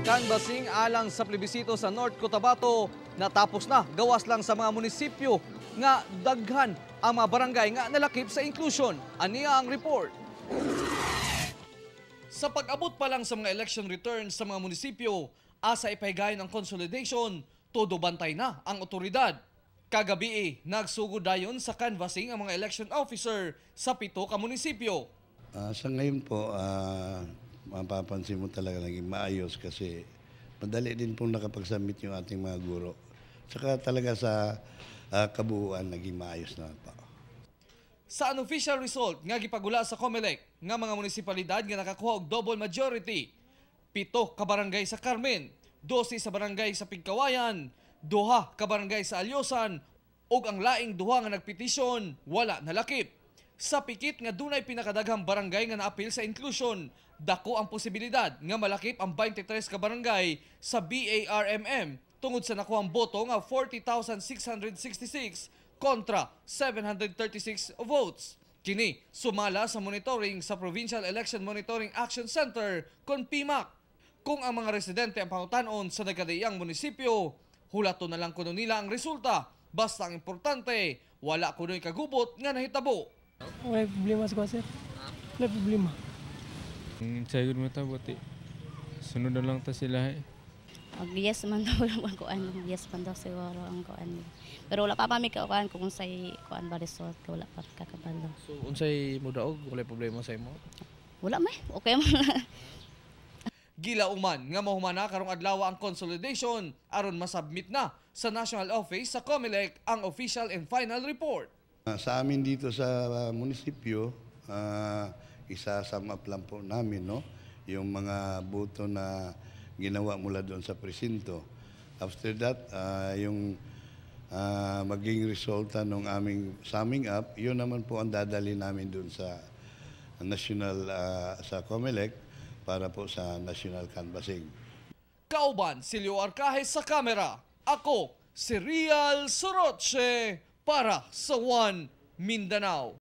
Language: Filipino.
Canvassing alang sa plebisito sa North Cotabato natapos na gawas lang sa mga munisipyo nga daghan ang mga barangay nga nalakip sa inclusion. Aniya ang report. Sa pag-abot pa lang sa mga election returns sa mga munisipyo, asa ipahigayon ang consolidation, todo bantay na ang otoridad. Kagabi nagsugod dayon sa canvassing ang mga election officer sa 7 ka munisipyo. Sa ngayon po, mapapansin mo talaga naging maayos kasi madali din po nakapag-submit yung ating mga guro. Saka talaga sa kabuuan naging maayos na po. Sa unofficial result nga gipagula sa COMELEC nga mga munisipalidad nga nakakuha og double majority, 7 ka barangay sa Carmen, 12 sa barangay sa Pigkawayan, 2 ka barangay sa Alyosan, ug ang laing 2 nga nagpetisyon wala nalakip. Sa pikit nga dunay pinakadaghang barangay nga naapil sa inclusion, dako ang posibilidad nga malakip ang 23 ka barangay sa BARMM tungod sa nakuhang boto nga 40,666 kontra 736 votes. Kini sumala sa monitoring sa Provincial Election Monitoring Action Center kon PMAC. Kung ang mga residente ang pangutan-on sa nagkadaiyang munisipyo, hulaton na lang kuno nila ang resulta. Basta ang importante, wala kuno'y kagubot nga nahitabo. Wala problema sa sir. Wala problema. Sayod mo tabot sunod na lang ta sila Mag-yes man daw lang ang kuan. Yes man daw siguro ang kuan. Pero wala pa kami kuan kung say kuan ba result. Wala pa kakabalo. So unsay mo daog? Wala problema sa imo? Wala may. Okay man. Gilauman nga mahumana karong adlaw ang consolidation aron masubmit na sa National Office sa COMELEC ang official and final report. Sa amin dito sa munisipyo, isa-sum up lang po namin, no? Yung mga boto na ginawa mula doon sa presinto. After that, yung maging resulta ng aming summing up, yun naman po ang dadali namin doon sa national, sa COMELEC para po sa national canvassing. Kauban, Silio Arcajes sa kamera. Ako, si Rial Soroche para sa One Mindanao.